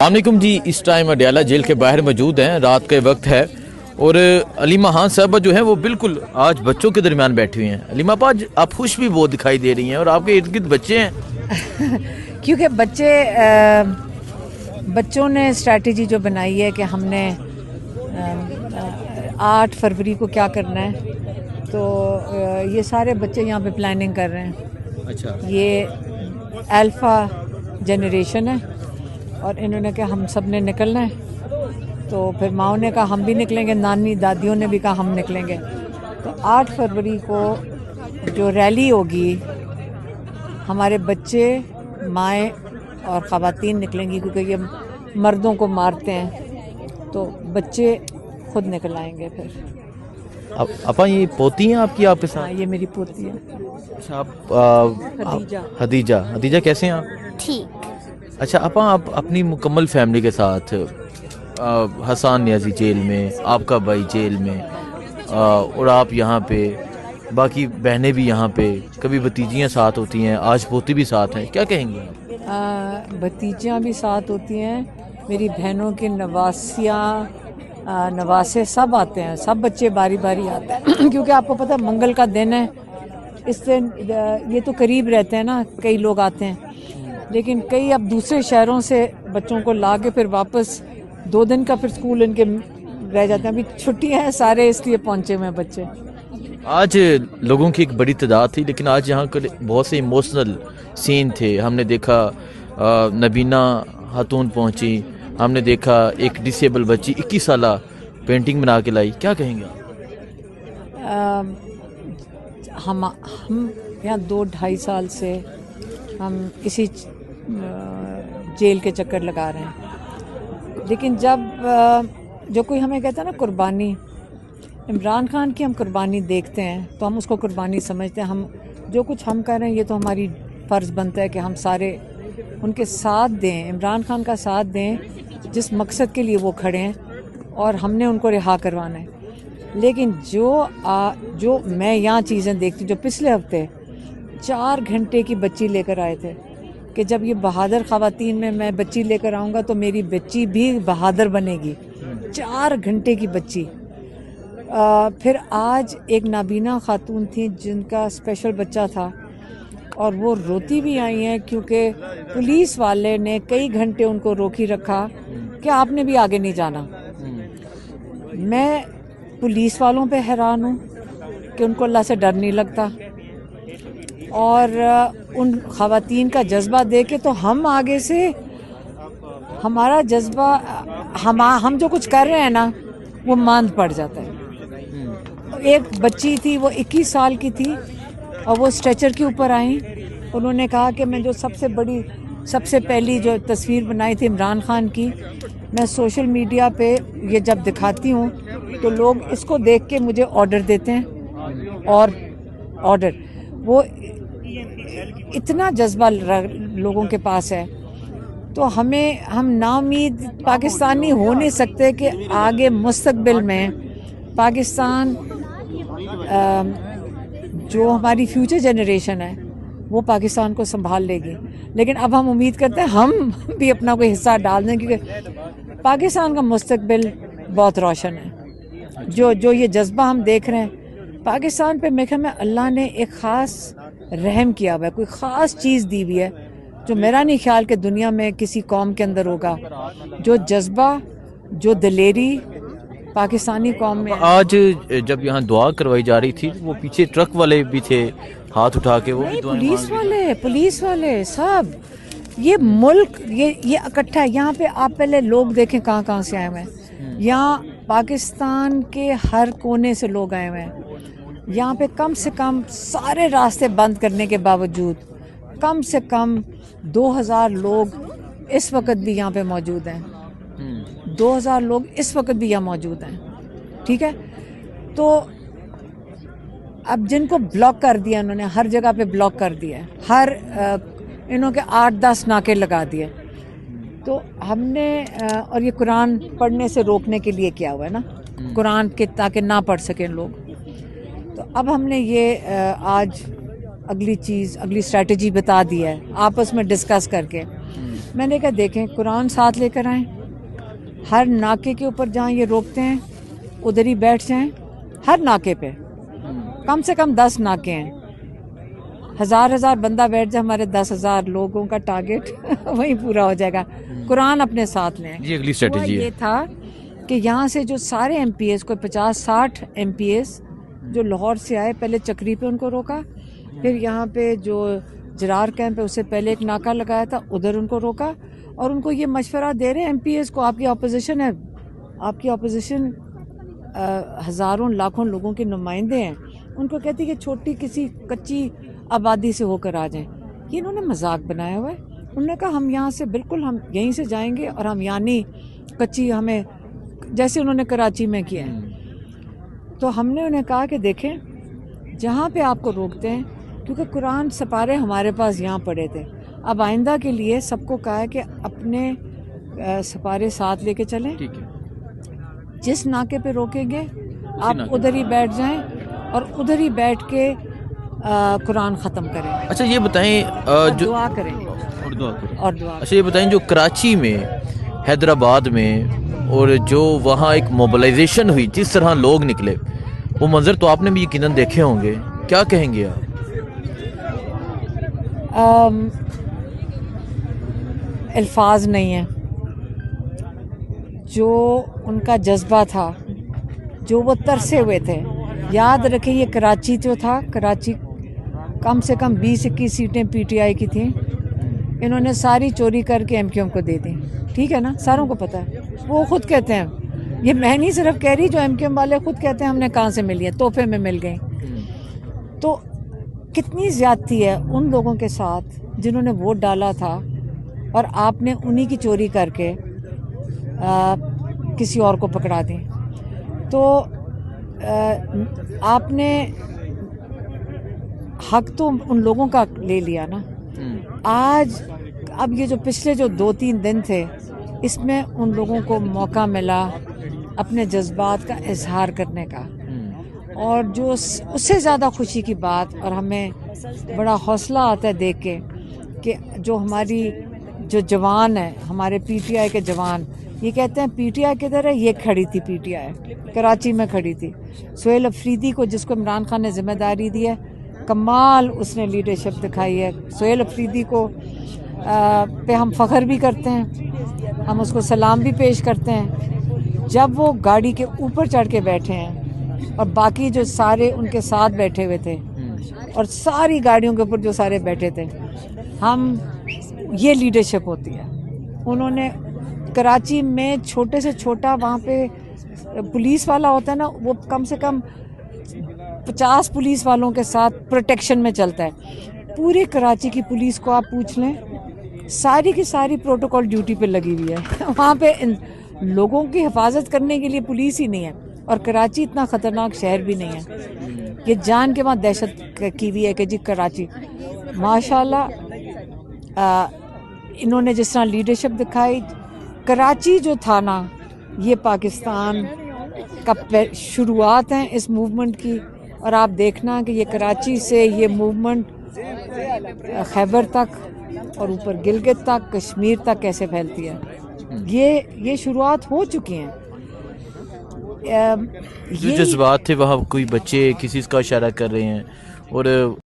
अलैकुम जी। इस time Adiala jail के बाहर मौजूद हैं, रात का वक्त है और अलीमा खान साहबा जो है वो बिल्कुल आज बच्चों के दरमियान बैठी हुई हैं। अलीमा पा, आज आप खुश भी बहुत दिखाई दे रही हैं और आपके इर्द गिर्द बच्चे हैं। क्योंकि बच्चों ने स्ट्रैटेजी जो बनाई है कि हमने 8 फरवरी को क्या करना है, तो ये सारे बच्चे यहाँ पे प्लानिंग कर रहे हैं। अच्छा, ये अल्फ़ा जनरेशन है और इन्होंने कहा हम सब ने निकलना है, तो फिर माओ ने कहा हम भी निकलेंगे, नानी दादियों ने भी कहा हम निकलेंगे। तो 8 फरवरी को जो रैली होगी, हमारे बच्चे, माएँ और ख़वातीन निकलेंगी, क्योंकि ये मर्दों को मारते हैं, तो बच्चे खुद निकल आएंगे। फिर अपा ये पोती हैं आपकी आपके साथ? हाँ, ये मेरी पोती है। अच्छा, आप हदीजा कैसे हैं आप? ठीक। अच्छा अपा, आप अपनी मुकम्मल फैमिली के साथ, हसन नियाज़ी जेल में, आपका भाई जेल में, और आप यहाँ पे, बाकी बहनें भी यहाँ पे, कभी भतीजियाँ साथ होती हैं, आज पोती भी साथ हैं, क्या कहेंगे आप? भतीजियाँ भी साथ होती हैं, मेरी बहनों के नवासे सब आते हैं, सब बच्चे बारी बारी आते हैं क्योंकि आपको पता है मंगल का दिन है, इस दिन ये तो करीब रहते हैं ना, कई लोग आते हैं, लेकिन कई अब दूसरे शहरों से बच्चों को ला के फिर वापस 2 दिन का फिर स्कूल इनके रह जाते हैं। अभी छुट्टियां हैं सारे, इसलिए पहुंचे हुए हैं बच्चे। आज लोगों की एक बड़ी तादाद थी, लेकिन आज यहाँ के बहुत से इमोशनल सीन थे। हमने देखा नबीना खातून पहुंची, हमने देखा एक डिसेबल बच्ची 21 साल पेंटिंग बना के लाई, क्या कहेंगे आप? हम यहाँ 2-2.5 साल से हम इसी जेल के चक्कर लगा रहे हैं, लेकिन जब जो कोई हमें कहता है ना कुर्बानी, इमरान खान की हम कुर्बानी देखते हैं तो हम उसको कुर्बानी समझते हैं। हम जो कुछ हम कर रहे हैं, ये तो हमारी फ़र्ज़ बनता है कि हम सारे उनके साथ दें, इमरान खान का साथ दें जिस मकसद के लिए वो खड़े हैं, और हमने उनको रिहा करवाना है। लेकिन जो मैं यहाँ चीज़ें देखती, जो पिछले हफ्ते 4 घंटे की बच्ची लेकर आए थे कि जब ये बहादुर ख़वातीन में मैं बच्ची लेकर आऊँगा तो मेरी बच्ची भी बहादुर बनेगी। 4 घंटे की बच्ची। फिर आज एक नाबीना खातून थी जिनका स्पेशल बच्चा था, और वो रोती भी आई हैं क्योंकि पुलिस वाले ने कई घंटे उनको रोकी रखा कि आपने भी आगे नहीं जाना। मैं पुलिस वालों पे हैरान हूँ कि उनको अल्लाह से डर नहीं लगता, और उन ख़वातीन का जज्बा देख के तो हम आगे से, हमारा जज्बा, हम जो कुछ कर रहे हैं ना, वो मांद पड़ जाता है। एक बच्ची थी, वो 21 साल की थी, और वो स्ट्रेचर के ऊपर आई। उन्होंने कहा कि मैं जो सबसे पहली जो तस्वीर बनाई थी इमरान खान की, मैं सोशल मीडिया पे ये जब दिखाती हूँ तो लोग इसको देख के मुझे ऑर्डर देते हैं, और ऑर्डर, वो इतना जज्बा लोगों के पास है। तो हम नाउम्मीद पाकिस्तानी हो नहीं सकते कि आगे मुस्तकबिल में पाकिस्तान, जो हमारी फ्यूचर जनरेशन है वो पाकिस्तान को संभाल लेगी। लेकिन अब हम उम्मीद करते हैं हम भी अपना कोई हिस्सा डाल दें, क्योंकि पाकिस्तान का मुस्तकबिल बहुत रोशन है। जो ये जज्बा हम देख रहे हैं पाकिस्तान पे, मेरे ख्याल में अल्लाह ने एक ख़ास रहम किया हुआ है, कोई ख़ास चीज़ दी हुई है जो मेरा नहीं ख्याल कि दुनिया में किसी कौम के अंदर होगा। जो जज्बा, जो दिलेरी पाकिस्तानी कौम में। आज जब यहाँ दुआ करवाई जा रही थी, वो पीछे ट्रक वाले भी थे, हाथ उठा के वो भी दुआएं मांग रहे थे। पुलिस वाले सब, ये मुल्क ये इकट्ठा है। यहाँ पे आप पहले लोग देखें कहाँ से आए हुए हैं। यहाँ पाकिस्तान के हर कोने से लोग आए हुए हैं। यहाँ पे कम से कम सारे रास्ते बंद करने के बावजूद कम से कम 2000 लोग इस वक्त भी यहाँ पे मौजूद हैं। 2000 लोग इस वक्त भी यहाँ मौजूद हैं, ठीक है। तो अब जिनको ब्लॉक कर दिया उन्होंने, हर जगह पे ब्लॉक कर दिया है, इन्होंने 8-10 नाके लगा दिए। तो हमने और ये कुरान पढ़ने से रोकने के लिए किया हुआ है ना, कुरान के, ताकि ना पढ़ सकें लोग। तो अब हमने ये आज अगली स्ट्रैटेजी बता दी है आपस में डिस्कस करके میں نے کہا دیکھیں قرآن ساتھ لے کر آئیں, ہر ناکے کے اوپر جہاں یہ روکتے ہیں ادھر ہی بیٹھ جائیں, ہر ناکے پہ کم سے کم 10 ناکے ہیں, 1000 بندہ بیٹھ جائے, ہمارے 10,000 لوگوں کا ٹارگٹ وہیں پورا ہو جائے گا. قرآن اپنے ساتھ لیں. یہ اگلی اسٹریٹجی ہے. یہ تھا کہ یہاں سے جو سارے ایم پی ایس, کوئی 50-60 ایم پی ایس جو لاہور سے آئے, پہلے چکری پہ ان کو روکا, پھر یہاں پہ جو جرار کیمپ ہے اس سے پہلے ایک ناکہ لگایا تھا, ادھر ان کو روکا, اور ان کو یہ مشورہ دے رہے ہیں ایم پی ایس کو, آپ کی اپوزیشن ہے, آپ کی اپوزیشن ہزاروں لاکھوں لوگوں کے نمائندے ہیں, ان کو کہتی کہ چھوٹی کسی کچی آبادی سے ہو کر آ جائیں. یہ انہوں نے مذاق بنایا ہوا ہے. انہوں نے کہا ہم یہاں سے بالکل ہم یہیں سے جائیں گے, اور ہم یعنی کچی, ہمیں جیسے انہوں نے کراچی میں کیا ہے. تو ہم نے انہیں کہا کہ دیکھیں جہاں پہ آپ کو روکتے ہیں, کیونکہ قرآن سپارے ہمارے پاس یہاں پڑے تھے, اب آئندہ کے لیے سب کو کہا ہے کہ اپنے سپارے ساتھ لے کے چلیں, ٹھیک ہے, جس ناکے پہ روکیں گے آپ ادھر ہی بیٹھ جائیں اور ادھر ہی بیٹھ کے قرآن ختم کریں. اچھا یہ بتائیں جو دعا کریں اور دعا. اچھا یہ بتائیں جو کراچی میں, حیدرآباد میں, اور جو وہاں ایک موبلائزیشن ہوئی, جس طرح لوگ نکلے, وہ منظر تو آپ نے بھی یقیناً دیکھے ہوں گے, کیا کہیں گے آپ؟ الفاظ نہیں ہیں. جو ان کا جذبہ تھا, جو وہ ترسے ہوئے تھے. یاد رکھیں یہ کراچی جو تھا, کراچی کم سے کم 20-21 سیٹیں پی ٹی آئی کی تھیں, انہوں نے ساری چوری کر کے ایم کیو ایم کو دے دیں. ٹھیک ہے نا, ساروں کو پتہ ہے, وہ خود کہتے ہیں, یہ میں نہیں صرف کہہ رہی, جو ایم کیو ایم والے خود کہتے ہیں ہم نے کہاں سے ملی ہے, تحفے میں مل گئیں. تو کتنی زیادتی ہے ان لوگوں کے ساتھ جنہوں نے ووٹ ڈالا تھا, اور آپ نے انہی کی چوری کر کے کسی اور کو پکڑا دیں. تو آپ نے حق تو ان لوگوں کا لے لیا نا. آج اب یہ جو پچھلے جو 2-3 دن تھے, اس میں ان لوگوں کو موقع ملا اپنے جذبات کا اظہار کرنے کا, اور جو اس سے زیادہ خوشی کی بات, اور ہمیں بڑا حوصلہ آتا ہے دیکھ کے کہ جو ہماری جو جوان ہیں, ہمارے پی ٹی آئی کے جوان, یہ کہتے ہیں پی ٹی آئی کدھر ہے, یہ کھڑی تھی پی ٹی آئی کراچی میں کھڑی تھی. سہیل افریدی کو, جس کو عمران خان نے ذمہ داری دی ہے, کمال اس نے لیڈرشپ دکھائی ہے. سہیل افریدی کو پہ ہم فخر بھی کرتے ہیں, ہم اس کو سلام بھی پیش کرتے ہیں. جب وہ گاڑی کے اوپر چڑھ کے بیٹھے ہیں, اور باقی جو سارے ان کے ساتھ بیٹھے ہوئے تھے, اور ساری گاڑیوں کے اوپر جو سارے بیٹھے تھے, ہم یہ لیڈرشپ ہوتی ہے. انہوں نے کراچی میں چھوٹے سے چھوٹا, وہاں پہ پولیس والا ہوتا ہے نا, وہ کم سے کم 50 پولیس والوں کے ساتھ پروٹیکشن میں چلتا ہے. پورے کراچی کی پولیس کو آپ پوچھ لیں, ساری کی ساری پروٹوکول ڈیوٹی پہ لگی ہوئی ہے. وہاں پہ لوگوں کی حفاظت کرنے کے لیے پولیس ہی نہیں ہے, اور کراچی اتنا خطرناک شہر بھی نہیں ہے. یہ جان کے وہاں دہشت کی ہوئی ہے کہ جی کراچی, ماشاءاللہ انہوں نے جس طرح لیڈرشپ دکھائی. کراچی جو تھا نا, یہ پاکستان کا شروعات ہیں اس موومنٹ کی, اور آپ دیکھنا کہ یہ کراچی سے یہ موومنٹ خیبر تک, اور اوپر گلگت تک, کشمیر تک کیسے پھیلتی ہے. یہ شروعات ہو چکی ہیں. جو جذبات تھے وہاں, کوئی بچے کسی کا اشارہ کر رہے ہیں, اور